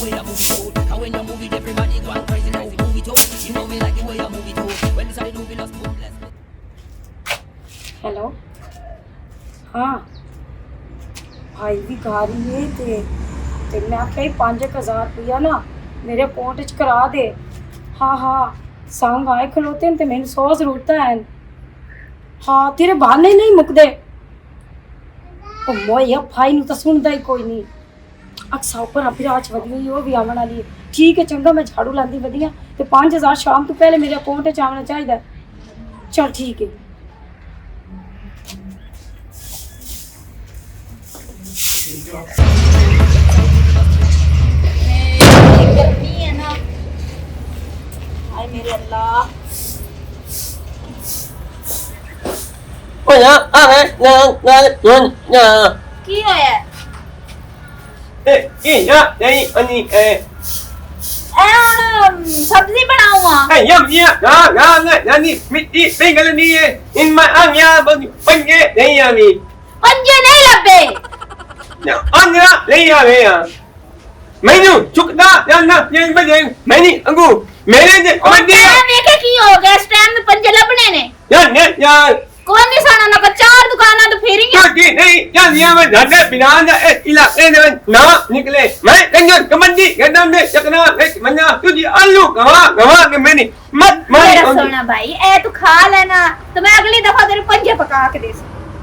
way a movie told. And when you move it, everybody go and crazy now. Movie told, you know me like the way a movie told. When it's a movie, just boom, bless me. Hello ਹਾਂ ਭਾਈ ਦੀ ਘਰ ਹੀ ਹੈ ਤੇ ਮੈਂ ਆਖਿਆ 5000 ਰੁਪਇਆ ਨਾ ਮੇਰੇ account 'ਚ ਕਰਾ ਦੇ ਹਾਂ ਸੰਗ ਆਏ ਖਲੋਤੇ ਨੇ ਤੇ ਮੈਨੂੰ 100 ਜ਼ਰੂਰਤਾਂ ਹੈ ਹਾਂ ਤੇਰੇ ਬਹਾਨੇ ਨਹੀਂ ਮੁੱਕਦੇ ਉਹ ਮੋਇਆ ਭਾਈ ਨੂੰ ਤਾਂ ਸੁਣਦਾ ਹੀ ਕੋਈ ਨਹੀਂ ਅਕਸਾ ਉੱਪਰ ਅਭਿਰਾਜ ਵਧੀ ਹੋਈ ਉਹ ਵੀ ਆਉਣ ਵਾਲੀ ਹੈ ਠੀਕ ਹੈ ਚੰਗਾ ਮੈਂ ਝਾੜੂ ਲਾਂਦੀ ਵਧੀਆ ਤੇ 5000 ਸ਼ਾਮ ਤੋਂ ਪਹਿਲੇ ਮੇਰੇ ਅਕਾਊਂਟ 'ਚ ਆਉਣਾ ਚਾਹੀਦਾ ਚਲ ਠੀਕ ਹੈ गर्मी है ना हाय मेरे अल्लाह Olha, की होया सब्जी बनाऊंगा पंजे नहीं लबे मैनू चुकदा जाना मैंने अंगू मेरे दे देखे की हो गया इस टाइम में पंजे लबने ने यार कौन नहीं साना ना चार दुकाना तो फेरी है छोटी नहीं जानिया मैं ढाडे बिना दा इलाके दे ना निकले मैं कंजर कमंडी गदम दे चकना मन्ना तुझी आलू गवा के मैंने मत मेरा सोना भाई ए तू खा लेना तो मैं अगली दफा तेरे पंजे पका के दे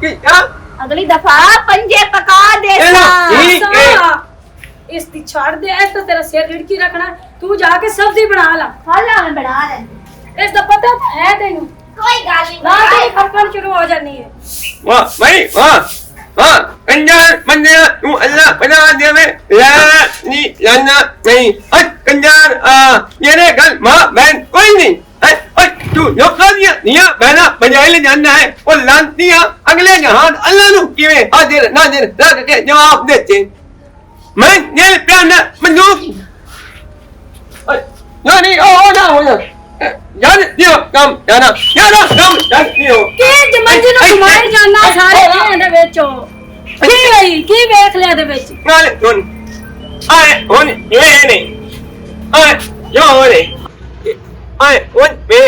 क्या अगली दफा पंजे पका दे ठीक है इसकी छाड़ दे ऐसा तो तेरा सिर रिड़की रखना तू जाके सब्जी बना ला खाला मैं बना ले इसका पता तो है तेनू कोई गाल नहीं ना तेरी खपन शुरू हो जानी है वाह भाई वाह कंजर बंदे तू अल्लाह बना दे में ला नी लाना नहीं कंजर ये रे गल मां बहन कोई नहीं तू नौकरियां निया बहना बजाए ले जाना है और लांतियां अगले जहान अल्लाह नु किवे हाजिर नाजिर रख के जवाब देते मैं ये प्याना मंजूर यानी ओ ना हो यार दियो काम याना काम दियो के जमंजी नु घुमाए जाना सारे दे विचो की गई की देख लिया दे विच नाले सुन आए हुन ये नहीं आए यो रे आए हुन पे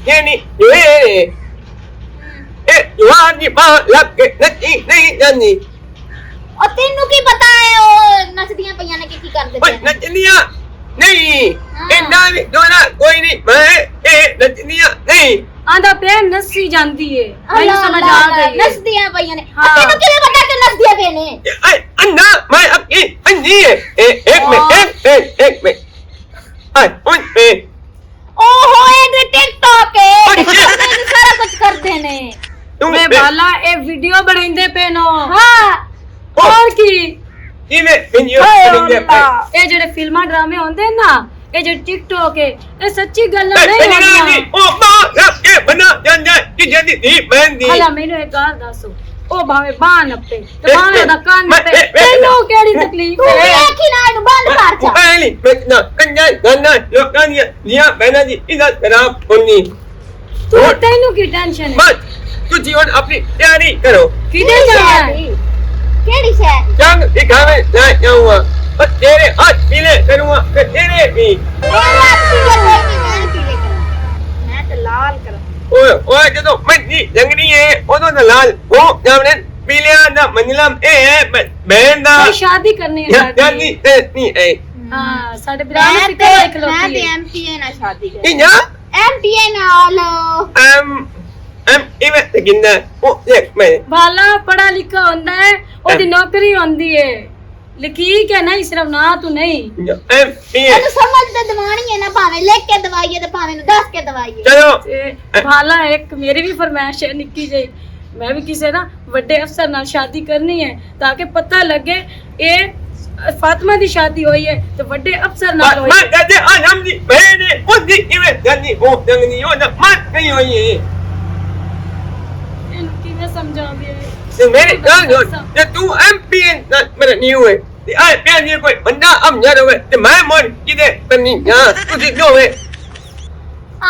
ये नहीं ये ए यार नी बा लग के नहीं जानी और तेनू की पता है ओ नचदियां पईयां ने की कर देते ओए नचनिया नहीं इन्ना भी दोना कोई नहीं मैं ए नचनिया नहीं आंदा पे नसी जांदी है भाई समझ आ गई नचदियां पईयां ने तेनू की पता कि नचदियां पे ने ए अन्ना मैं अपनी अन्नी है एक में आए उन पे ओहो ये टिकटॉक है सारा कुछ कर देने मैं बाला ए वीडियो बनाइंदे पे नो हां और की इने वीडियो बनाइंदे पे ए जेडे फिल्मा ड्रामे होंदे ना ए जे टिकटॉक है ए सच्ची गल्ला नहीं होंदी ओ मां रब के बना जांदा कि जदी दी बहन दी हला मेनू एक गाल दसो ओ भावे बान पे ते बान दा कान पे तेनू केड़ी तकलीफ तू है एक ही ना बंद कर जा पहली बेटना कंजा गन्ना लोकानिया निया बहना दी इज्जत खराब होनी तू तेनू की टेंशन है बस तू जीवन अपनी तैयारी करो किधर जाना केड़ी से जंग दिखावे ना जाऊंगा और तेरे हाथ पीले करूंगा फिर तेरे भी मैं तो लाल कर ओए जो मैं नी जंगली है ओदो ना लाल वो जामने पीले ना मंजलम ए है बहन दा शादी करनी है जानी नहीं है हां साडे बिरान में किते खलोती है मैं ते एमपीए ना शादी कर इन्या एमपीए ना लो इवे तकिंदा ओ देख मैं बाला पढ़ा लिखा होंदा है ओदी नौकरी होंदी है लिखी के नहीं सिर्फ ना तू नहीं तू समझ दे दवानी है ना भावे लिख के दवाई है ते भावे 10 के दवाई है चलो बाला एक मेरी भी फरमाइश है निक्की जी मैं भी किसी ना बड़े अफसर नाल शादी करनी है ताकि पता लगे ए फातिमा दी शादी हुई है तो बड़े अफसर नाल हुई मैं कहते हम दी बहन है ओदी इवे जानी ओ जंगनी ओ ना मत नहीं हुई है इनकी मैं समझा दिए तो मेरी गाल जो तू एमपीएन ना मेरा न्यू है ते आए प्यार ये कोई बंदा अब जा रहा है ते मैं मन किदे करनी हां तू दी लो है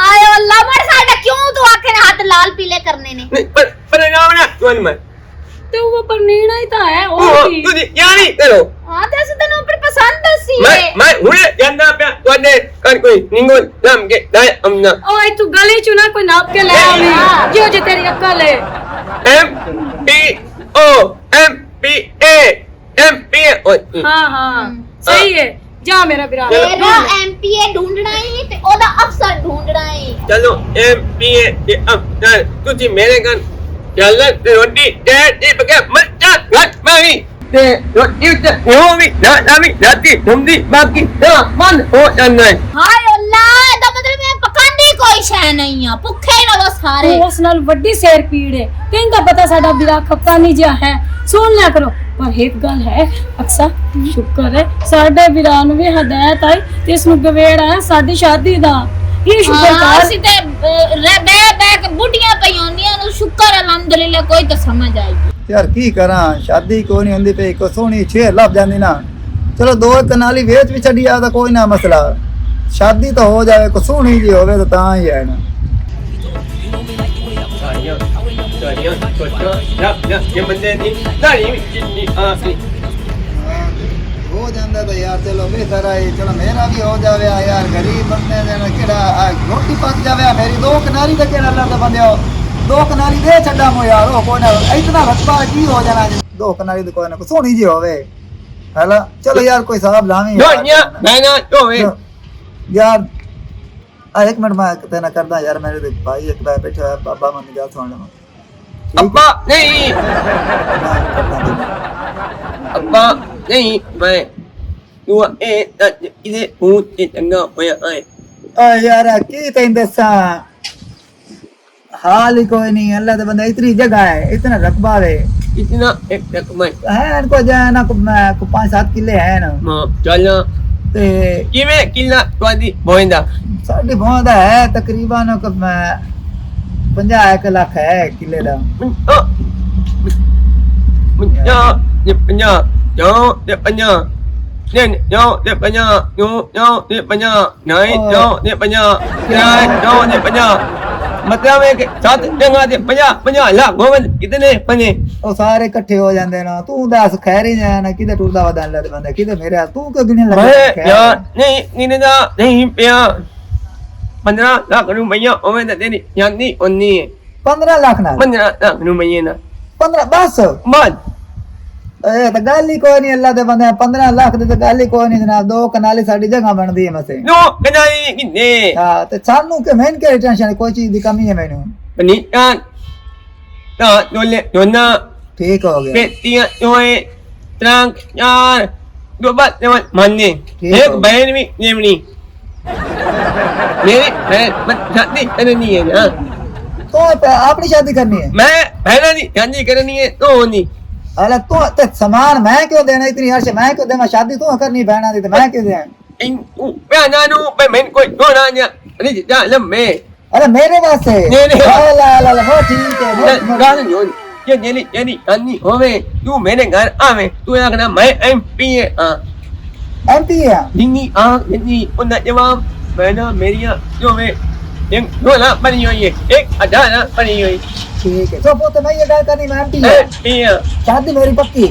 आयो लमड़ साडा क्यों तू आखे हाथ लाल पीले करने ने नहीं पर नाम ना तुन में तो वो पर निर्णय तो है ओ और की तू दी यारी करो हां ते तने ऊपर पसंद सी मैं ਮੈਂ ਹੁਣੇ ਜਾਂਦਾ ਪਿਆ ਤੁਹਾਡੇ ਘਰ ਕੋਈ ਨਿੰਗੋ ਲੰਮ ਕੇ ਦਾਇ ਅਮਨਾ ਓਏ ਤੂੰ ਗਲੀ ਚ ਨਾ ਕੋਈ ਨਾਪ ਕੇ ਲੈ ਆਵੀਂ ਜਿਉ ਜੇ ਤੇਰੀ ਅਕਲ ਹੈ MPO ਹਾਂ ਸਹੀ ਹੈ ਜਾ ਮੇਰਾ ਵੀਰਾ ਤੇਰਾ ਐਮਪੀਏ ਢੂੰਡਣਾ ਹੀ ਤੇ ਉਹਦਾ ਅਫਸਰ ਢੂੰਡਣਾ ਹੀ ਚਲੋ MPA ਦੇ ਅਫਸਰ ਤੁਸੀਂ ਮੇਰੇ ਘਰ ਚੱਲ ਰੋਟੀ ਦੇ ਬਗੇ ਮੱਚਾ ਘਟ ਮਾਰੀ ਤੇ ਰੋਟੀ ਤੇ ਉਹ ਵੀ ਨਾ ਵੀ ਰਾਤੀ ਹੁੰਦੀ ਬਾਕੀ ਤਾਂ ਮਨ ਹੋ ਜਾਂਦਾ ਹੈ ਹਾਏ ਅੱਲਾ ਇਹਦਾ ਮਤਲਬ ਮੈਂ ਪਕਾਂਦੀ ਕੋਈ ਸ਼ੈ ਨਹੀਂ ਆ ਭੁੱਖੇ ਹੀ ਰਹੋ ਸਾਰੇ ਉਸ ਨਾਲ ਵੱਡੀ ਸਿਰ ਪੀੜ ਹੈ ਕਹਿੰਦਾ ਪਤਾ ਸਾਡਾ ਵੀਰਾ ਖੱਪਾ ਨਹੀਂ ਜਿਹਾ ਹੈ ਸੁਣ ਲਿਆ ਕਰੋ ਪਰ ਇੱਕ ਗੱਲ ਹੈ ਅਕਸਰ ਸ਼ੁਕਰ ਹੈ ਸਾਡੇ ਵੀਰਾ ਨੂੰ ਵੀ ਹਦਾਇਤ ਆਈ ਤੇ ਇਸ ਨੂੰ ਗਵੇੜਾ ਹੈ ਸਾਡੀ ਸ਼ਾਦੀ ਦਾ ਇਹ ਸ਼ੁਕਰ ਕਰ ਅਸੀਂ ਤੇ ਬੈ ਬੁੱਢੀਆਂ ਪਈ ਹੁੰਦੀਆਂ ਨੂੰ ਸ਼ੁਕਰ ਅਲਹਮਦੁਲਿਲਾ ਕੋਈ ਤਾਂ ਸਮਝ ਆਈ ਯਾਰ ਕੀ ਕਰਾਂ ਸ਼ਾਦੀ ਕੋਈ ਨਹੀਂ ਹੁੰਦੀ ਪਈ ਕੋ ਸੋਹਣੀ ਛੇ ਲੱਭ ਜਾਂਦੀ ਨਾ ਚਲੋ ਦੋ ਕਨਾਲੀ ਵੇਚ ਵੀ ਛੱਡੀ ਆ ਤਾਂ ਕੋਈ ਨਾ ਮਸਲਾ ਸ਼ਾਦੀ ਤਾਂ ਹੋ ਜਾਵੇ ਕੋ ਸੋਹਣੀ ਜੀ ਹੋਵੇ ਤਾਂ ਹੀ ਹੈ ਨਾ ਇਹ ਬੰਦੇ ਦੀ ਦਾੜੀ ਜਿੰਨੀ ਆਸੀ ਹੋ ਜਾਂਦਾ ਤਾਂ ਯਾਰ ਚਲੋ ਬਿਹਤਰ ਆਏ ਚਲੋ ਮੇਰਾ ਵੀ ਹੋ ਜਾਵੇ ਯਾਰ ਗਰੀਬ ਬੰਦੇ ਦੇ ਨਾਲ ਕਿਹੜਾ ਰੋਟੀ ਪੱਕ ਜਾਵੇ ਮੇਰੀ ਦੋ ਕਨਾਲੀ ਦਾ ਕਿਹੜਾ ਲੱਗਦਾ ਬੰਦਿਓ ਦੋ ਕਨਾਲੀ ਦੇ ਛੱਡਾ ਮੋ ਯਾਰ ਉਹ ਕੋਈ ਨਾ ਇਤਨਾ ਰਤਬਾ ਕੀ ਹੋ ਜਾਣਾ ਦੋ ਕਨਾਲੀ ਦੇ ਕੋਈ ਨਾ ਸੋਹਣੀ ਜੀ ਹੋਵੇ ਹੈਲਾ ਚਲੋ ਯਾਰ ਕੋਈ ਹਿਸਾਬ ਲਾਵੀਂ ਮੈਂ ਨਾ ਹੋਵੇ ਯਾਰ ਇੱਕ ਮਿੰਟ ਮੈਂ ਕਿਤੇ ਨਾ ਕਰਦਾ ਯਾਰ ਮੇਰੇ ਦੇ ਭਾਈ ਇੱਕ ਦਾ ਬੈਠਾ ਹੋਇਆ ਬਾਬਾ ਮਨ ਜਾ ਸੁਣ ਲਵਾਂ ਅੱਪਾ ਨਹੀਂ ਅੱਪਾ ਨਹੀਂ ਮੈਂ ਤੂੰ ਇਹਦੇ ਮੂੰਹ ਤੇ ਚੰਗਾ ਹੋਇਆ ਆਏ ਆ ਯਾਰ ਕੀ ਤੈਨੂੰ ਦੱਸਾਂ हाल ही कोई नहीं अल्लाह तो बंदा इतनी जगह है इतना रकबा है इतना एक रकबा है इनको जो है ना को 5-7 किले है ना मां चल ते किवे किला तवादी बोइंदा साडी बोंदा है तकरीबन को 50 लाख है किले दा पंजा ये पंजा जो ये पंजा ने जो ये पंजा जो ये पंजा नहीं जो ये पंजा जो ये पंजा मतलब है कि 7 जगह ਦੇ 50 ਲੱਖ ਹੋਵੇ ਕਿਤਨੇ ਪੰਨੇ ਉਹ ਸਾਰੇ ਇਕੱਠੇ ਹੋ ਜਾਂਦੇ ਨਾ ਤੂੰ ਦੱਸ ਖੈਰ ਹੀ ਜਾਣਾ ਕਿਤੇ ਟੁਰਦਾ ਵਦਾ ਅੱਲਾ ਦੇ ਬੰਦੇ ਕਿਤੇ ਮੇਰੇ ਤੂੰ ਕਿਉਂ ਗਿਣਨ ਲੱਗਾ ਯਾਰ ਨਹੀਂ ਦਾ ਨਹੀਂ ਪਿਆ 15 ਲੱਖ ਨੂੰ ਮਈਆ ਹੋਵੇ ਤਾਂ ਤੇਰੀ ਜਾਂਦੀ ਉਨੀ ਹੈ 15 ਲੱਖ ਨਾਲ 15 ਲੱਖ ਨੂੰ ਮਈਏ ਨਾ 15 ਬਸ ਮਨ ਇਹ ਤਾਂ ਗੱਲ ਹੀ ਕੋਈ ਨਹੀਂ ਅੱਲਾ ਦੇ ਬੰਦੇ 15 ਲੱਖ ਦੀ ਤਾਂ ਗੱਲ ਹੀ ਕੋਈ ਨਹੀਂ ਜਨਾਬ ਦੋ ਕਨਾਲੀ ਸਾਡੀ ਜਗ੍ਹਾ ਬਣਦੀ ਹੈ ਮਸੇ ਨੋ ਕਨਾਈ ਕਿੰਨੇ ਹਾਂ ਤੇ ਸਾਨੂੰ ਕਿ ਮੈਨ ਕਿ ਟੈਨਸ਼ਨ ਕੋਈ ਚੀਜ਼ ਦੀ ਕਮੀ ਹੈ ਮੈਨੂੰ ਨਹੀਂ ਤਾਂ ਦੋਨਾ ਠੀਕ ਹੋ ਗਿਆ ਪੇਟੀਆਂ ਓਏ ਟਰੰਕ ਯਾਰ ਦੋ ਬਾਤ ਮੰਨੇ ਇੱਕ ਬਹਿਨ ਵੀ ਨੇਮਣੀ मेरी बहन शादी करनी है ना तो अपनी शादी करनी है मैं बहना नहीं शादी करनी है तो होनी अरे तो सामान मैं क्यों देना इतनी हर्ष मैं क्यों देना शादी तू करनी बहना दी तो मैं क्यों दें बहना नु मैं कोई होना नहीं अरे जा लम्बे अरे मेरे वास्ते ला ला ला वो ठीक है गाल जो ये जेली अन्नी होवे तू मेरे घर आवे तू ना कहना मैं एमपी है हां एमपी है दिंगी आ दिंगी उन्ना जवाब मैंने मेरी जो में एक डोला बनी हुई है एक 1000 बनी हुई ठीक है तो वो तो मैं ये गल करनी मैं एमपी है शादी मेरी पक्की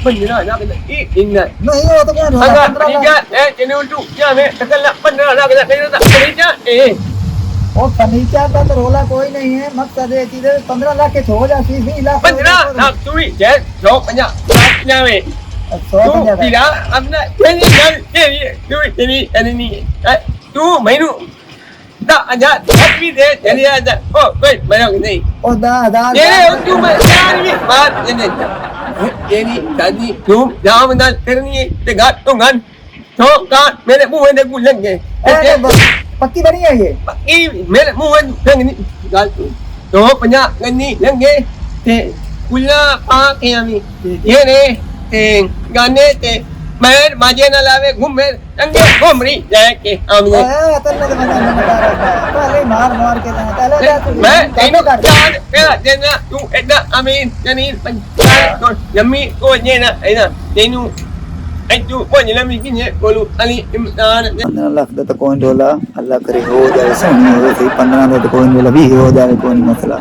15 लाख की दिन नहीं वो तो कौन होगा 15 लाख ए चलो तू क्या मैं अकेला 15 लाख का कहना था ए वो फर्नीचर का तो रोला कोई नहीं है मकसद है कि 15 लाख के हो जा 20 लाख 15 लाख तू ही जे 150 लाख में तू दिला अपना तेरी घर तेरी तू तेरी एनी तू मैनू दा आजाद भी दे चली आजा ओ कोई मरो नहीं ओ दा ये तू मैं यार भी बात नहीं तेरी शादी तुम जाम ना करनी है ते गात तो गन तो गात मेरे मुंह में देखू लग गए पक्की बनी है ये पक्की मेरे मुंह में लगनी गात तो 50 गन्नी लग गए ते कुल्ला पा के हमी ये रे ते गाने ते मैं माजे ना लावे घूमे रंगे घूमरी जाके आमने तन्ने तो बंदा नहीं बता रहा पहले मार के पहले मैं तेनो कर तेरा देना तू एदा अमीन जनीन पंचायत तो जमी को ये ना है ना तेनु आई तू को ये लमी की ये बोलू अली इमरान 15 लाख ਦਾ ਤਾਂ ਕੋਈ ਢੋਲਾ ਅੱਲਾ ਕਰੇ ਹੋ ਜਾਏ ਸੋਹਣੀ ਹੋਵੇ ਸਹੀ 15 ਦਾ ਤਾਂ ਕੋਈ ਢੋਲਾ ਵੀ ਹੋ ਜਾਵੇ ਕੋਈ ਮਸਲਾ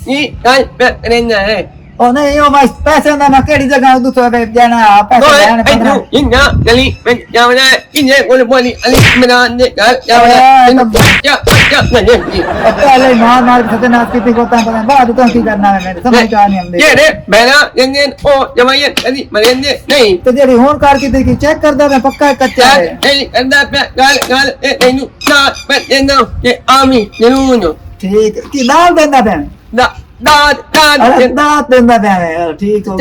ये कल पे रहना है ओ नहीं ओ मैं पैसे ना मैं केड़ी जगह दूसरे पे जाना पैसे Rồi, लेने anh पंद्रह chú, nhìn nhá, nhà lý, mình chào này, nhìn nhé, cô lên anh mình đang nhé, chào này, nhà nhé, पहले मार मार के सत्यानाश कितनी होता है पता बाद तो की करना है मेरे समझ का नहीं हम ये रे, बैठा, ये, ओ, जमाइए, अभी मरेंगे, नहीं, तो जेडी होन कार की देखी चेक कर दे मैं पक्का कच्चा है नहीं, अंदर पे, गाल, नहीं, ना, मैं ये ना, ये आमी, ये नो, ठीक की दाल देना बहन अरे दांत देना बहन ठीक हो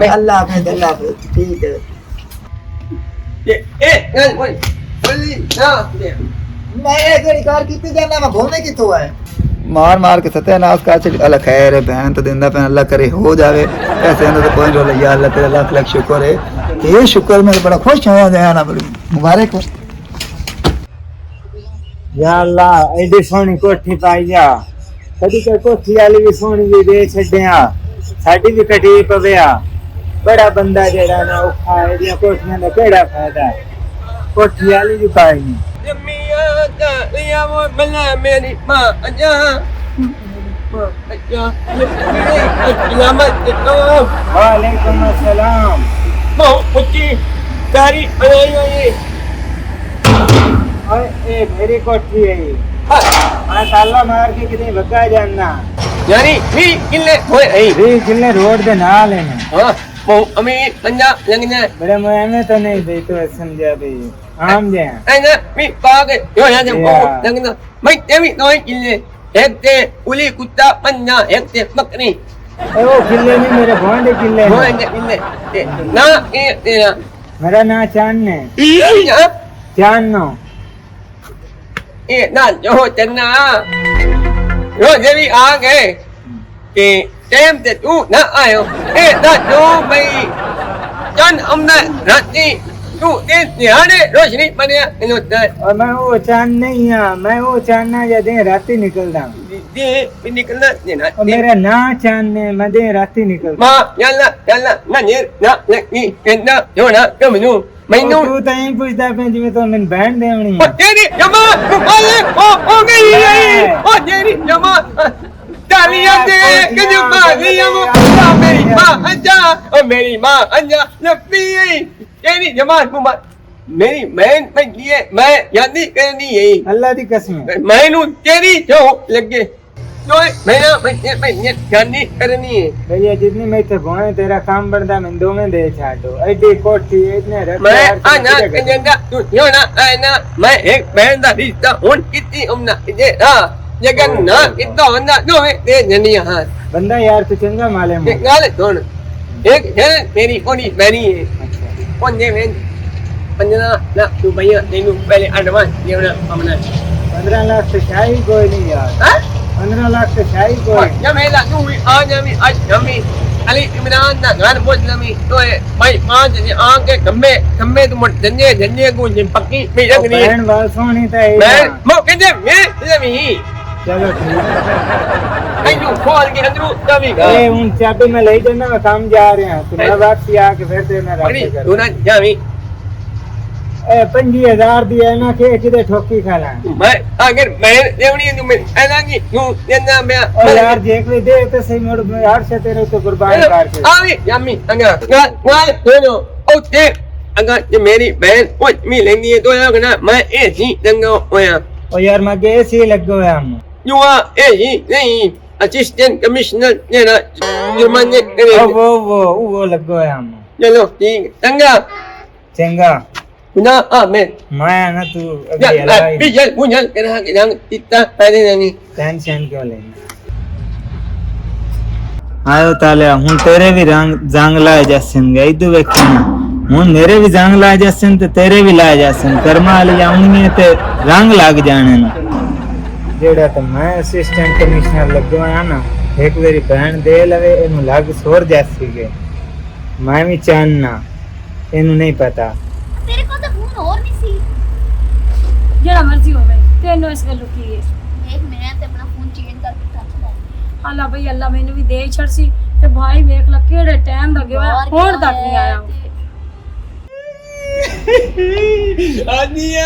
अल्लाह हाफिज ठीक है मैं एक जेडी कार कितनी देना मैं घूमने की तो है मार मार के सत्यानाश का चल अल्लाह खैर है बहन तो दिंदा पे अल्लाह करे हो जावे ऐसे अंदर तो कोई रोल या अल्लाह तेरा लाख लाख शुक्र है ये शुक्र मैं बड़ा खुश हुआ है ना बड़ी मुबारक हो या अल्लाह एडी सोहनी कोठी पाई जा कदी के कोठी वाली भी सोहनी भी दे छड्या साडी भी कटी पविया बड़ा बंदा जेड़ा ना औखा एडियां कोठियां दा केड़ा फायदा कोठी वाली भी पाई नहीं वालेकुम अस्सलाम ओए ए मेरी कोठी है मैं ताला मार के किते भगा जाना यानी भी किले होए आई री किले रोड दे नाल है हां वो अमीर पंजाब लंगने बड़े मैं तो नहीं दे तो समझा भी आम जे anh á bị ba cái rồi anh em cô đang cái mấy cái bị nói gì này hết thế uli kutta panya hết thế mắc này ए वो किले नहीं मेरे भांडे किले rồi anh này ना ये मेरा ना चांद है nhá चांद नो ये ना जो चन्ना rồi ये भी आ गए कि em thì chú ना आयो ए ना जो भाई chân ông này राती तू दिन ध्याने रोशनी बने इन और मैं वो चांद नहीं है मैं वो चांद ना जा दे राती निकलदा दे भी निकलना ये ना और मेरा ना चांद है मैं दे राती निकलदा ma yalla na ये ना लगी ना जो ना कम नु मैनू तू तो यही पूछता पे जिਵੇਂ तो मैं बैंड देवनी ओ तेरी जमा वाले हो गई ओ तेरी जमा तालियां दे के जमा लिया वो मेरी मां अंजा ओ मेरी मां अंजा लपी तेरी जमा मेरी बहन पे लिए मैं याद नहीं करनी है अल्लाह दी कसम मैनू तेरी जो लगे जो मैं याद नहीं करनी है भैया जितनी मैं तो भोए तेरा काम बनता मैं दो में दे छाटो ऐडी कोठी इतने रख मैं आना कंजंदा तू यो ना आना मैं एक बहन दा रिश्ता हुन कितनी उमना ये हां जगन ना इतना बंदा दो में दे जनी हां बंदा यार तू चंगा मालूम एक गाल सुन एक है मेरी कोनी बहनी है कौन दे मैं पंजना ना तू भैया तेनू पहले एडवांस देना हमने 15 लाख से शाही कोई नहीं यार हां 15 लाख से शाही कोई या मैं ला तू आ जामी आज जमी अली इमरान ना घर पहुंच लमी तो भाई पांच ने आंख के खम्बे तुम जन्ने को पक्की में रख दी बहन बाल सोनी तो है मैं मो कहते मैं जमी चलो ठीक आई यू कॉल के अंदर जमी ए उन चाबी में ले जाना काम जा रहे हैं तुम वापसी आके फिर देना अरे रास्ते तू ना जमी ए 50,000 दिया ना के किधर ठोकी खाला मैं अगर मैं देवनी तू मैं ऐना की तू देना मैं और यार देख ले दे तो सही मोड़ में यार से तेरे तो कुर्बान कर के आवी जमी अंगा गाल सुनो ओ ते अगर ये मेरी बहन कुछ मी लेंगी है तो ना मैं ऐसी दंगा होया और यार मैं गए सी लग गया हम You are नहीं असिस्टेंट कमिश्नर ये ना जुर्माने करे वो लग गया हम चलो ठीक चंगा चंगा ना मैं मैं ना तू या अभी हलाई बिजल बुझल करा के रंग इतना पहले नहीं टेंशन क्यों लेना आयो ताले हूं तेरे भी रंग जांग लाए जैसन गई तू वेखी हूं मेरे भी जांग लाए जैसन ते तेरे भी लाए जैसन कर्मा वाली आउनी ते रंग लग जाने ना जेड़ा तो मैं असिस्टेंट कमिश्नर लग गया ना एक मेरी बहन दे लवे इनु लग सोर जैसी के मैं भी चाहना इनु नहीं पता तेरे को तो फोन और नहीं सी ਜਿਹੜਾ ਮਰਜ਼ੀ ਹੋਵੇ ਤੈਨੂੰ ਇਸ ਗੱਲ ਕੀ ਹੈ देख मैं ते अपना फोन चेंज करके रखता ਅੱਲਾ ਬਈ ਅੱਲਾ ਮੈਨੂੰ ਵੀ ਦੇ ਛੜ ਸੀ ਤੇ ਭਾਈ ਵੇਖ ਲੈ ਕਿਹੜੇ ਟਾਈਮ ਦਾ ਗਿਆ ਹੁਣ ਤੱਕ ਨਹੀਂ ਆਇਆ आनिया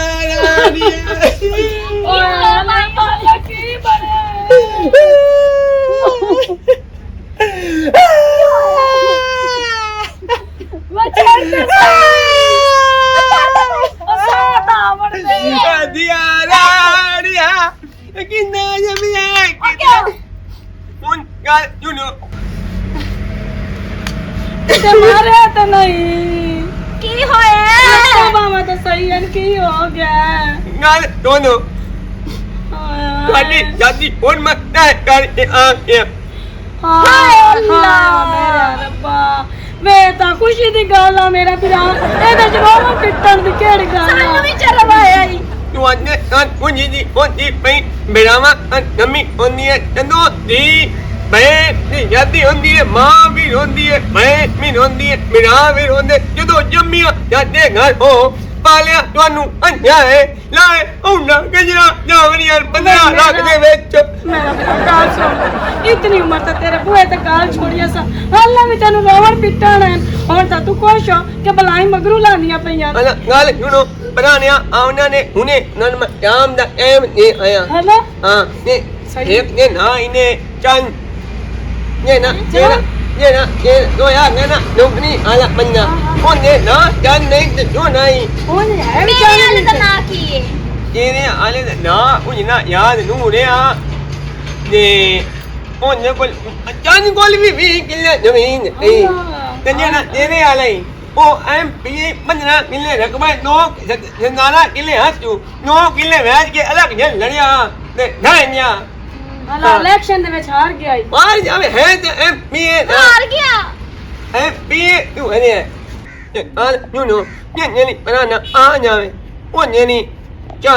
ਓਏ ਅੱਲਾ ਕੀ ਬਣੇ दिया राड़िया किन्ना जमिया किन्ना उन का सुनो ਤੇ ਮਾਰਿਆ ਤਾਂ ਨਹੀਂ ਕੀ ਹੋਇਆ ਮਾਮਾ ਤਾਂ ਸਹੀ ਹੈ ਕੀ ਹੋ ਗਿਆ गल दोनों ਹਾਏ ਤੁਹਾਡੀ ਜਾਦੀ ਹੁਣ ਮੱਤਾ ਕਰਕੇ ਆ ਗਿਆ ਹਾਏ ਅੱਲਾ ਮੇਰਾ ਰੱਬਾ ਵੇ ਤਾਂ ਖੁਸ਼ੀ ਦੀ ਗੱਲ ਆ ਮੇਰਾ ਵੀਰਾ ਇਹਦੇ ਜਵਾਬ ਪਿੱਟਣ ਦੀ ਕਿਹੜੀ ਗੱਲ ਸਾਨੂੰ ਆ ਵੀ ਚਰਵਾਇਆ ਈ ਤੁਹਾਡੇ ਨਾਲ ਕੁੰਜੀ ਦੀ ਹੋਤੀ ਪਈ ਬੇਰਾਵਾ ਨਮੀ ਹੁੰਦੀ ਹੈ ਜਦੋਂ ਦੀ ਮੈਂ ਦੀ ਜਾਦੀ ਹੁੰਦੀ ਹੈ ਮਾਂ ਵੀ ਰੋਂਦੀ ਹੈ ਮੈਂ ਵੀ ਰੋਂਦੀ ਹੈ ਮੇਰਾ ਵੀ ਰੋਂਦੇ ਜਦੋਂ ਜੰਮੀਆਂ ਜਾਂਦੇ ਘਰ ਹੋ ਪਾਲਿਆ ਤੁਹਾਨੂੰ ਅੰਝਾ ਹੈ ਲਾਏ ਉਹਨਾਂ ਗਜਰਾ ਜਾਵਨੀਆਂ 15 ਲੱਖ ਦੇ ਵਿੱਚ ਮੇਰਾ ਵੀਰਾ ਗੱਲ ਸੁਣ ਇਤਨੀ ਉਮਰ ਤਾਂ ਤੇਰੇ ਬੂਹੇ ਤੇ ਗਾਲ ਛੋੜੀਆਂ ਸਾ ਹਾਲਾਂ ਵੀ ਤੈਨੂੰ ਰੋਵਣ ਪਿੱਟਣ ਹੁਣ ਤਾਂ ਤੂੰ ਖੁਸ਼ ਹੋ ਕਿ ਬਲਾਈ ਮਗਰੂ ਲਾਂਦੀਆਂ ਪਈਆਂ ਅਲਾ ਗੱਲ ਸੁਣੋ ਪਰਾਣਿਆ ਆਉਣਾ ਨੇ ਹੁਣੇ ਨਨ ਮੈਂ ਸ਼ਾਮ ਦਾ ਐਮ ਨਹੀਂ ਆਇਆ ਹੈਲੋ ਹਾਂ ਨੇ ਸਹੀ। ਇੱਕ ਨੇ ਨਾ ਇਹਨੇ ਚੰਨ ये ना ये तो यार मैं ना नौकरी आला बन्ना ओने ना जान नहीं तो जो नहीं ਹੁਣ ਹੈ ਵੀ ਮੇਰੇ ਵਾਲੇ ਦਾ ਨਾਂ ਕੀ ਹੈ तेरे आले ना उन्हें ना याद नू रे आ ने ओने को जान कोल भी किले जमीन नहीं कन्या ना तेरे आले ओ एमपी बनना किले रकबा नो जनाना किले हाथू नो किले बैठ के अलग जल लड़िया ने ढाइया ਹਾਲਾ ਇਲੈਕਸ਼ਨ ਦੇ ਵਿੱਚ ਹਾਰ ਗਿਆ ਈ बाहर जावे है तो एमपी ਹਾਰ ਗਿਆ एमपी तू है ने आल नो नो ने बनाना आ जावे ओ ने क्या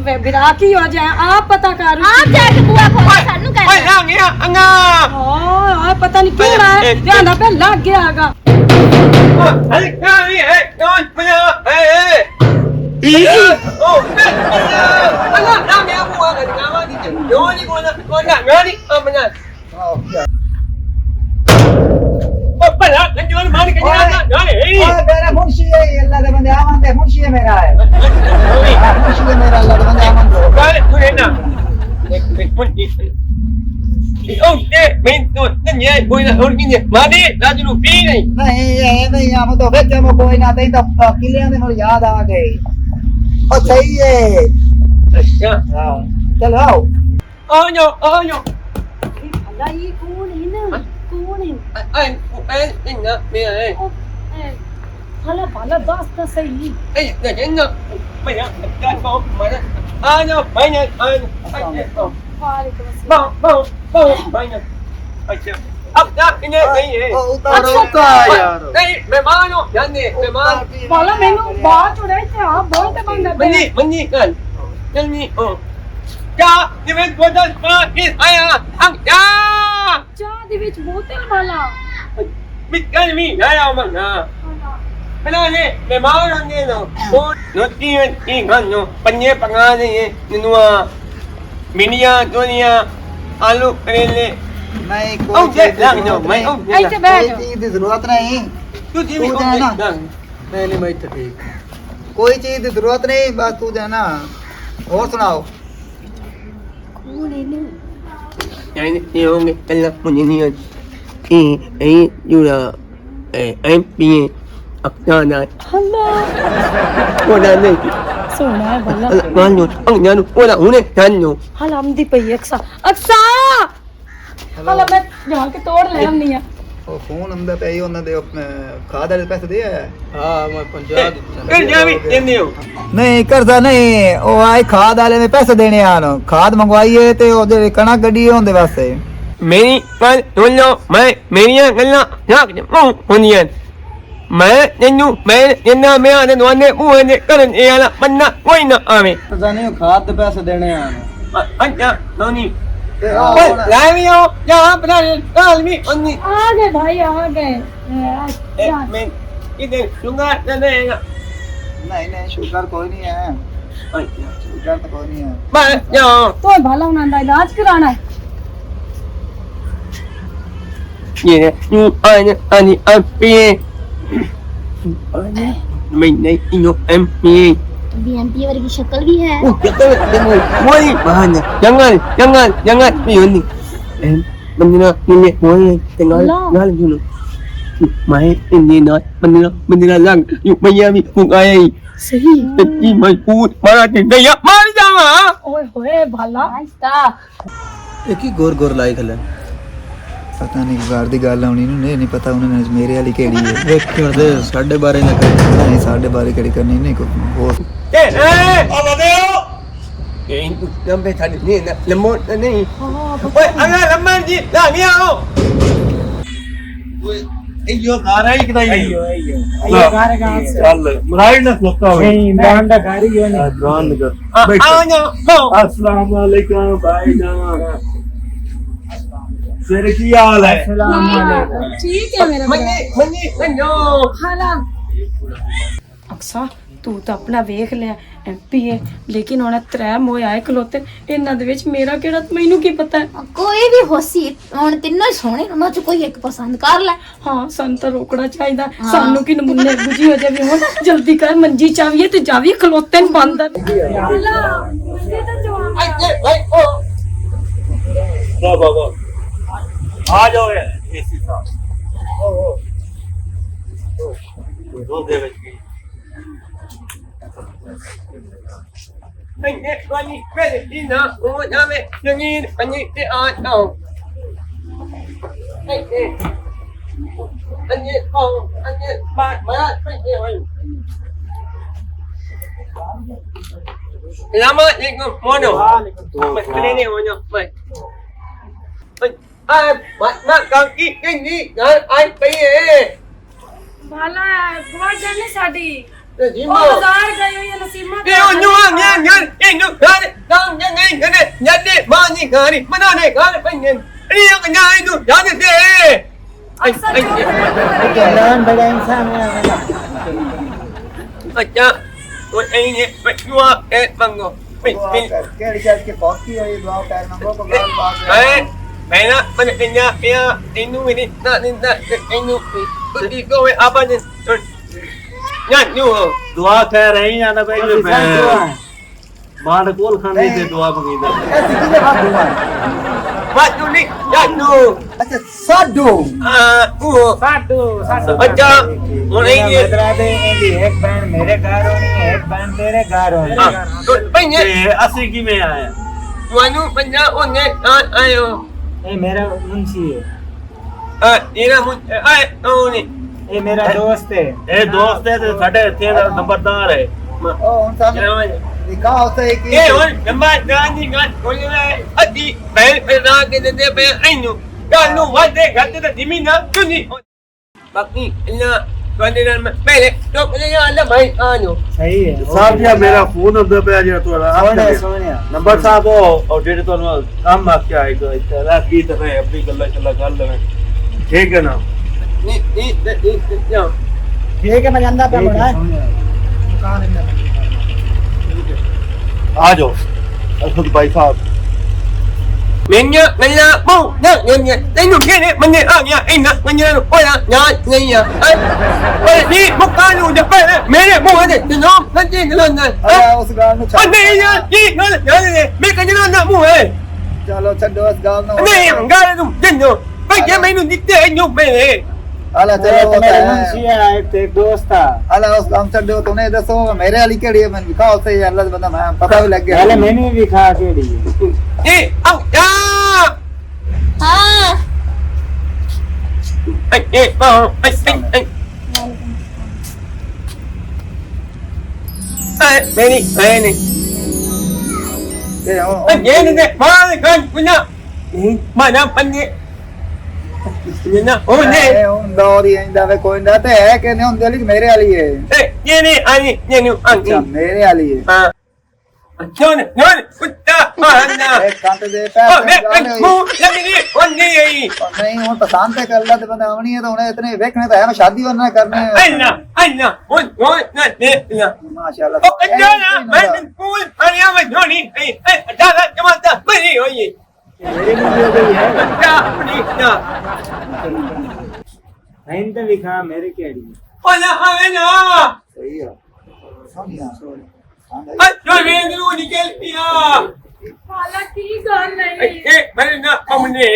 ਵੇ ਵੀਰਾ ਕੀ ਹੋ ਜਾਏ ਆਪ ਪਤਾ ਕਰ ਆਪ ਜਾ ਕੇ ਬੂਆ ਖੋਲ ਸਾਨੂੰ ਕਹਿ ਆ ਪਤਾ ਨਹੀਂ ਕਿਹੜਾ ਹੈ ਧਿਆਨ ਪੇ ਲੱਗ ਗਿਆ ਹੈਗਾ मेरा मुंशी है अल्लाह दे बंदे आमन दे मुंशी है मेरा है मुंशी है मेरा अल्लाह दे बंदे आमन दो नहीं ये नहीं हम तो फिर जब कोई ना नहीं तो किले ने मुझे याद आ गई और सही है हां चलो आओ ਅੱਲਾ ਇਹ ਕੌਣ ਹੈ ਨਾ ਕੌਣ ਹੈ ਹਲਾ ਭਲਾ ਦੱਸ ਤਾਂ ਸਹੀ ਵਾਲੇਕੁਮ ਅਸਲਾਮ ਵਾਲਾ ਮੈਨੂੰ ਬਾਹਰ ਚੁੜਿਆ ਤੇ ਆ ਬਹੁਤ ਤੇ ਬੰਦਾ ਚਾਹ ਦੇ ਵਿੱਚ ਬੋਤਲ ਵਾਲਾ आलू करेले नहीं ओ जे लग जाओ मैं ਇੱਥੇ ਬੈਠ चीज की जरूरत नहीं तू जी में नहीं मैं तो ठीक कोई चीज की जरूरत नहीं बस तू जाना और सुनाओ ਕੌਣ ਹੈ ਨਾ ये होंगे कल मुझे नहीं ए जुड़ा एम पी अक्ताना ਹੱਲਾ ओना नहीं ਸੋਹਣਾ ਹੈ ਭਲਾ मानो अंगना ओना उन्हें जानो ਹਲਾਮ ਦੀ ਪਈ ਅਕਸਾ ਅਕਸਾ ਹਲਾ ਮੈਂ ਜਾ ਕੇ ਤੋੜ ਲੈ ਆਉਂਦੀ ਆ ਉਹ ਫੋਨ ਅੰਦਰ ਪਈ ਉਹਨਾਂ ਦੇ ਖਾਦ ਵਾਲੇ ਪੈਸੇ ਦੇ ਆਇਆ हाँ मैं 50 कर जावी देने हो नहीं करदा नहीं ਉਹ ਆਏ ਖਾਦ ਵਾਲੇ ਨੇ ਪੈਸੇ ਦੇਣੇ ਆਨ ਖਾਦ ਮੰਗਵਾਈਏ ਤੇ ਉਹਦੇ ਕਣਕ ਗੱਡੀ ਉਹਦੇ ਵਾਸਤੇ मेरी गल सुन लो मैं मेरिया गल्ला रख दे होंदियां मैं तेनू मैं जिन्ना मैं आने दुआने बूहे दे करन ए आला बन्ना कोई ना आवे ਕਰਦਾ ਨਹੀਂ ਖਾਦ ਦੇ ਪੈਸੇ ਦੇਣੇ ਆਨ अच्छा नोनी ਤੇ ओए लावियो यहां बना काल भी ओनी आ गए भाई आ गए अच्छा मैं इधर सुंगा देगा नहीं नहीं शुगर कोई नहीं है शुगर तो कोई नहीं है बस जाओ तो भला उन्होंने का इलाज कराना है ये यू आने आनी एमपी मैं नहीं नो एमपी बीएमपी वाली की शक्ल भी है ओ कितने दिन वही बहाना जंगल जंगल जंगल भी होनी Manila, hindi mo tinggal ngal yun. May hindi na Manila lang yung Miami kung ay सही सच्ची मजबूत मराठी दैया मार जावा ओए होए भाला ਆਇਸਤਾ ਇਹ ਕੀ ਗੋਰ ਗੋਰ ਲਾਈ ਖਲੇ ਪਤਾ ਨਹੀਂ ਬਾਹਰ ਦੀ ਗੱਲ ਆਉਣੀ ਨੂੰ ਨਹੀਂ ਪਤਾ ਉਹਨਾਂ ਨੇ ਮੇਰੇ ਵਾਲੀ ਕਿਹੜੀ ਹੈ ਵੇਖਿਓ ਤੇ ਸਾਡੇ ਬਾਰੇ ਨਾ ਕਰਨੀ ਨਹੀਂ ਸਾਡੇ ਬਾਰੇ ਕਿਹੜੀ ਕਰਨੀ ਨਹੀਂ ਕੋਈ ਹੋਰ ए आ बदेओ ए लंबे था नहीं ना लम्बो नहीं ओए अगर लम्बा जी ना नहीं आओ ओए यो गारा ही किदा अयो गारे गांव से ਚੱਲ ਮਰਾਈ ਨਾ ਖਲੋਤਾ ਹੋਵੇ नहीं इमरान दा घर ही है नहीं ਇਮਰਾਨ ਨਗਰ आओ ना हो अस्सलाम वालेकुम भाई जान ਸਿਰ ਕੀ ਹਾਲ ਹੈ अस्सलाम वालेकुम ठीक है मेरा मनी मनो ਹਾਲਾ ਅਕਸਾ ਤੂੰ ਤਾਂ ਆਪਣਾ ਵੇਖ ਲਿਆ ਐਮਪੀ ਹੈ ਲੇਕਿਨ ਹੁਣ ਤਰੇ ਮੋਏ ਆਏ ਖਲੋਤੇ ਇਹਨਾਂ ਦੇ ਵਿੱਚ ਮੇਰਾ ਕਿਹੜਾ ਮੈਨੂੰ ਕੀ ਪਤਾ ਕੋਈ ਵੀ ਹੋਸੀ ਹੁਣ ਤਿੰਨੋਂ ਹੀ ਸੋਹਣੇ ਉਹਨਾਂ ਚ ਕੋਈ ਇੱਕ ਪਸੰਦ ਕਰ ਲੈ ਹਾਂ ਸਾਨੂੰ ਤਾਂ ਰੋਕਣਾ ਚਾਹੀਦਾ ਸਾਨੂੰ ਕੀ ਨਮੂਨੇ ਗੁਜੀ ਹੋ ਜਾਵੇ ਹੁਣ ਜਲਦੀ ਕਰ ਮੰਜੀ ਚਾਵੀਏ ਤੇ ਜਾਵੀਏ ਖਲੋਤੇ ਨੂੰ ਬੰਦ ਵਾਹ ਵਾਹ ਵਾਹ ਆ ਜਾਓ ਏਸੀ ਸਾਹਿਬ ਦੋ ਦੇ ਵਿੱਚ ਕੀ Anh Wani về đi nào, ngồi nhà mẹ, đừng nhìn, anh nhìn cái ai đâu. Anh nhìn không, anh nhìn bạn mà anh nhìn anh. Làm ơn, anh không muốn đâu. Mình cứ đi nè, muốn đâu, mình. Ai, bạn còn cái gì, ai bây giờ. ਭਾਲਾ ਗਵਾ ਜਾਣੇ ਸਾਡੀ Gì ਉਹ mà. ਬਾਜ਼ਾਰ ਗਈ ਹੋਈ ਹੈ Nasima Kêu nhua nhăn anh được gari, đang nhanh cái này, nhặt đi, bao nhiêu gari, mà nó này gari phải nhìn, đi cái nhà anh được, nhặt đi đi. Imran बड़ा इंसान है वाला अच्छा, tôi anh nhé, phải nhua cái bằng ngô, phải ਕਿਹੜੀ ਚੱਲ ਕੇ ਪਹੁੰਚੀ ਹੋਈ ਦੁਆ ਕਰ ਨੰਬਰ ਕੋ ਗੱਲ ਬਾਤ đấy, mày nó, mình cái nhà, anh nu đi, anh nu, tôi đi câu với apa nih, nhặt nhua. ਦੁਆ ਕਹਿ ਰਹੀ ਆ ਨਾ ਬਈ ਮਾਂ ਦੇ ਕੋਲ ਖਾਂਦੀ ਤੇ ਦੁਆ ਮੰਗੀਦਾ ਐਸੀ ਕਿਹਦੇ ਬਾਤ ਦੁਆ What you need, nhặt nu. ਅੱਛਾ ਸਾਡੂ साडू साडू अच्छा, और anh ये, बदला दे इंदी एक बहन मेरे घर होनी है एक बहन तेरे घर होनी है tôi phải nhé, ਤੇ ਅਸੀਂ ਕਿਵੇਂ ਆਏ tuanu benda onne, ayo. ये मेरा मुंशी है Ira mun, ay, oh ये मेरा दोस्त है ਇਹ ਦੋਸਤ ਹੈ ਤੇ ਸਾਡੇ ਇੱਥੇ ਦਾ ਨੰਬਰਦਾਰ ਹੈ ਉਹ ਹੁਣ ਸਾਨੂੰ ਨਿਕਾਹ ਉਸੇ ਕੀ Eh, on, gambar dani kan, boleh ati, baik pernah kita dia bayar ainu. Kalau wade kata dah dimina, tu ni. Baki, ina, tuan dia baik, tu boleh ada baik anu. सही है ਸਾਹਿਬ ਜੀ ਮੇਰਾ ਫੋਨ ਹੁੰਦਾ ਪਿਆ ਜਿਹੜਾ ਤੁਹਾਡਾ Sonia Sonia number ਸਾਹਿਬ ਉਹ ਜਿਹੜੇ ਤੁਹਾਨੂੰ ਕੰਮ ਆ ਕੇ ਆਏਗਾ ਇੱਥੇ ਰਾਖੀ ਤੇ ਮੈਂ ਆਪਣੀ ਗੱਲਾਂ ਚੱਲਾ ਕਰ ਲਵਾਂ ਠੀਕ ਹੈ ਨਾ Ni, ya. ठीक है मैं जानता पे बड़ा ਆ ਜਾਓ Asad Bhai Sahib Menya, nanya, bu, nanya, tengok ni, mana ya, ina, mana orang, ya, ya. Eh, ni bukan lu dapat, mere bu ada, tengok, nanti jalan. ਉਸ ਗੱਲ ਨੂੰ ਛੱਡ Ane ya, ni, jalan, mereka jalan nak mu ਚਲੋ ਛੱਡੋ ਉਸ ਗੱਲ ਨੂੰ Ane, enggak tu, jangan. Baik yang main ni dia nyuk mere. ਹਾਲਾ मेरे ਚਲੋ मेरे मुंशी है एक एक दोस्त था ਹਾਲਾ ਉਸ ਕੰਮ ਛੱਡੋ ਤੁਨੇ ਦੱਸੋ ਮੇਰੇ ਵਾਲੀ ਕਿਹੜੀ ਹੈ ਮੈਨੂੰ ਵਿਖਾਓ ਸਹੀ ਅੱਲਾ ਦਾ ਬੰਦਾ ਮੈਂ ਪਤਾ ਵੀ ਲੱਗ ਗਿਆ पहले मैंने भी खा के दी Eh, au, ya. ਹਾਂ Mau, Beni. ਤੇ ਹੁਣ Ini deh, mana kan punya. Mana pandai. Ini, oh ni. ਹੁਣ ਦੌਰ ਹੀ ਇੰਦਾ ਵੇ ਕੋਈ ਨਾ ਤੇ ਹੈ ਕਿ ਨਹੀਂ ਹੁੰਦੀ ਵਾਲੀ ਮੇਰੇ ਵਾਲੀ ਹੈ Ini, ini, ਅੱਛਾ ਮੇਰੇ ਵਾਲੀ ਹੈ Ah. Jangan, putar mana. ਇਹ ਕੰਟ ਦੇ Oh, ਪੈਸੇ mu, lagi ni, on ni. ਨਹੀਂ ਹੁਣ ਪਸੰਦ ਤੇ ਕਰ ਲਾ ਤੇ ਬੰਦਾ ਆਉਣੀ ਹੈ ਤਾਂ ਹੁਣ ਇਤਨੇ ਵੇਖਣੇ ਤਾਂ ਹੈ ਮੈਂ ਸ਼ਾਦੀ ਉਹਨਾਂ ਕਰਨੇ Aina, on, ni. ਮਾਸ਼ਾਅੱਲਾ Oh, kenapa? Main pool, hari apa Johnny? Dah, cuma dah beri, oye. मेरे भी हो गई है Dah, beri, dah. नहीं तो भी खा मेरे के दी Ola, ana. ਸਹੀ ਆ ਸੋਹਣੀਆਂ Johnny, dulu ni kelpia. ਹਾਲਾ ਕੀ ਗੱਲ ਨਹੀਂ ਇਹ ਮੇਰੇ ਨਾ ਅਮਨੇ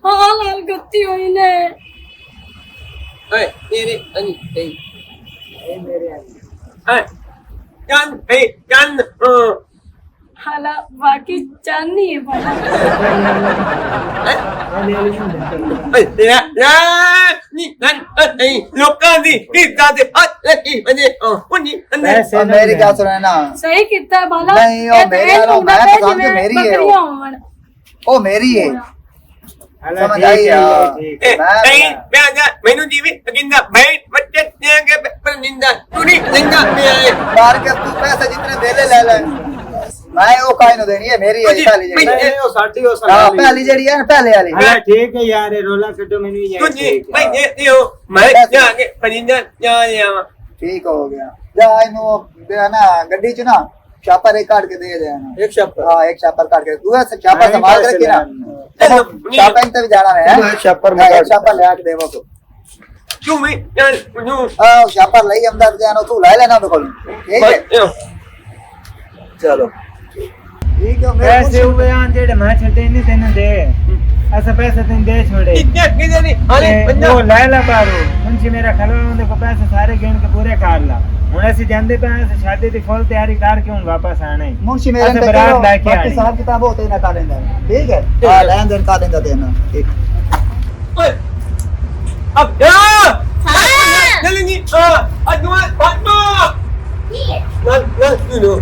ਹਾਂ ਲਾਲ ਗੱਤੀ ਹੋਈ ਨੇ ਏ ਤੇਰੇ ਅਨੀ ਤੇ ਇਹ ਮੇਰੇ ਆ ਚੰਨ ਹਾਲਾ ਬਾਕੀ ਚਾਹਨੀ ਹੈ ਭਾਈ ਲੋਕਾਂ ਦੀ ਇੱਜ਼ਤ ਦੇ ਹੱਥ ਲੱਗੀ ਬਣੇ ਉਨੀ ਅੰਦਰ ਪੈਸੇ ਮੇਰੀ ਗੱਲ ਸੁਣ ਨਾ ਸਹੀ ਕੀਤਾ ਬਾਲਾ ਨਹੀਂ, ਉਹ ਮੇਰੇ ਨਾਲੋਂ ਮੈਂ ਪਸੰਦ ਮੇਰੀ ਹੈ ਉਹ। ਉਹ ਮੇਰੀ ਹੈ ਸਮਝ ਆਈ ਆ ਨਹੀਂ ਮੈਨੂੰ ਜੀਵੀ ਅਗਿੰਦਾ ਬੈਠ ਬੱਚੇ ਦੇਂਗੇ ਪਰ ਨਿੰਦਾ ਤੁਨੀ ਨਿੰਦਾ ਮੇਰੇ ਮਾਰ ਕੇ ਤੂੰ ਪੈਸੇ ਜਿਤਨੇ ਦੇ ਲੈ ਲੈ ਮੈਂ ਉਹ ਕਾਇ ਨੂੰ ਦੇਣੀ ਹੈ ਮੇਰੀ ਹੈ ਪਹਿਲੀ ਜਿਹੜੀ ਉਹ ਸਾਡੀ ਉਹ ਹਾਂ ਪਹਿਲੀ ਜਿਹੜੀ ਹੈ ਨਾ ਪਹਿਲੇ ਵਾਲੀ ਹਾਂ ਠੀਕ ਹੈ ਯਾਰ ਇਹ ਰੋਲਾ ਕੱਢੋ ਮੈਨੂੰ ਯਾਰ ਤੁਨੀ ਭਾਈ ਦੇ ਦਿਓ ਮੈਂ ਜਾ ਕੇ ਪਰਿੰਦਾ ਜਾ ਲਿਆਵਾਂ ਠੀਕ ਹੋ ਗਿਆ ਜਾ ਇਹਨੂੰ ਦੇ ਨਾ ਗੱਡੀ ਚ ਨਾ ਛਾਪਰ ਇੱਕ ਕਾਟ ਕੇ ਦੇ ਦੇਣਾ ਇੱਕ ਛਾਪਰ हाँ एक छापर काट के तू ऐसे छापर संभाल के रखी ना छापा इन तक जाना है एक छापर में एक छापर ले आके देवो तो ਤੂੰ ਮੈਂ ਨੂੰ छापर लई अंदर जानो तू ले लेना तो ठीक है चलो ठीक है मेरे ਪੈਸੇ ਹੋਏ ਆਂ ਜਿਹੜੇ ਮੈਂ ਛੱਡੇ ਨਹੀਂ ਤੈਨੂੰ ਦੇ ਐਸਾ ਪੈਸੇ ਤੈਨੂੰ ਦੇ ਛੋੜੇ ਕਿੰਨੇ ਕਿੰਨੇ ਨਹੀਂ ਹਾਲੇ ਤੇ ਉਹ ਲੈ ਲਾ ਬਾਰੂ ਮੁੰਸ਼ੀ ਮੇਰਾ ਖਲਵਾ ਉਹਦੇ ਕੋ ਪੈਸੇ ਸਾਰੇ ਗਿਣ ਕੇ ਪੂਰੇ ਕਰ ਲਾ ਹੁਣ ਅਸੀਂ ਜਾਂਦੇ ਪਏ ਆਂ ਸ਼ਾਦੀ ਦੀ ਫੁੱਲ ਤਿਆਰੀ ਕਰਕੇ ਹੁਣ ਵਾਪਸ ਆਣਾ ਹੀ मुंशी मेरे ਅਸੀਂ ने ਬਰਾਤ करो ਲੈ ਕੇ बाकी ਆਣੀ हिसाब किताब होते ही ना का देंगे ठीक है हां लेन देन का देंगे देना ठीक ਓਏ ਅਬ ਜਾ ਹਾਂ ਚਲਨੀ ਅਦਵਾ ਫਾਤਮਾ ਨਾ ਨੂੰ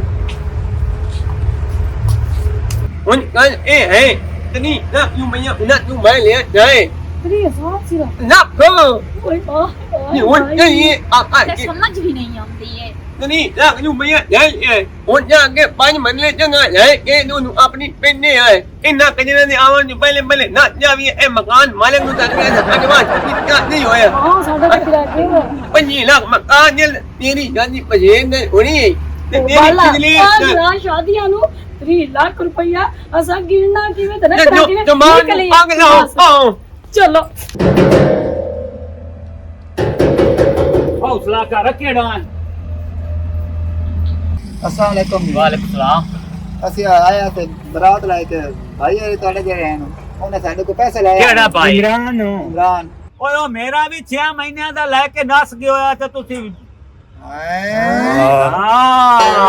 ਹੁਣ ਕੱਲ ਇਹ ਹੈ ਤਨੀ ਨਾ ਨੂੰ ਮੈਂ ਨਾ ਨੂੰ ਮੈਂ ਲੈ ਜਾਏ ਤੇਰੀ ਹਸਾਬ ਸਿਰਾ ਨਾ ਕੋ ਓਏ ਵਾਹ ਨਹੀਂ ਹੁਣ ਨਹੀਂ ਆ ਤੇ ਸਮਝ ਵੀ ਨਹੀਂ ਆਉਂਦੀ ਹੈ ਤਨੀ ਨਾ ਨੂੰ ਮੈਂ ਜਾਏ ਹੁਣ ਜਾ ਕੇ ਪੰਜ ਮੰਨਲੇ ਚੰਗਾ ਜਾਏ ਇਹ ਨੂੰ ਆਪਣੀ ਪੈਨੇ ਆਏ ਇਹਨਾਂ ਕਜਰੇ ਦੇ ਆਉਣ ਨੂੰ ਪਹਿਲੇ ਪਹਿਲੇ ਨਾ ਜਾਵੀਏ ਇਹ ਮਕਾਨ ਮਾਲਕ ਨੂੰ ਤਾਂ ਅਡਵਾਂਸ ਕਿਤਾ ਨਹੀਂ ਹੋਇਆ ਹਾਂ ਸਾਡਾ ਤਾਂ ਕਿਰਾਇਆ ਦੇਵਾ 5 ਲੱਖ ਮਕਾਨ ਨੇ ਤੇਰੀ ਜਾਂਦੀ ਭਜੇਨ ਦੇ ਹੋਣੀ ਹੈ ਤੇ ਤੇਰੀ ਬਾਲਾ ਪਿਛਲੀ ਆ ਸ਼ਾਦੀਆਂ ਨੂੰ 3 ਲੱਖ ਰੁਪਇਆ ਅਸਾਂ ਗਿਣਨਾ ਕਿਵੇਂ ਤੇ ਨਾ ਜੋ ਜਮਾਨ ਅੰਗ ਲਾਓ ਚਲੋ ਹੌਸਲਾ ਕਰ ਰੱਖੇ ਡਾਨ अस्सलाम वालेकुम ਵਾਲੇਕੁਮ ਸਲਾਮ ਅਸੀਂ ਆਇਆ ਤੇ ਬਰਾਤ ਲੈ ਕੇ ਭਾਈ ਇਹ ਤੁਹਾਡੇ ਜਿਹੜੇ ਹਨ ਉਹਨੇ ਸਾਡੇ ਕੋਲ ਪੈਸੇ ਲਏ ਕਿਹੜਾ ਭਾਈ ਇਮਰਾਨ ਨੂੰ ਇਮਰਾਨ ਓਏ ਉਹ ਮੇਰਾ ਵੀ 6 ਮਹੀਨਿਆਂ ਦਾ ਲੈ ਕੇ ਨਸ ਗਿਆ ਹੋਇਆ ਤੇ ਤੁਸੀਂ ਹਾਏ ਹਾਂ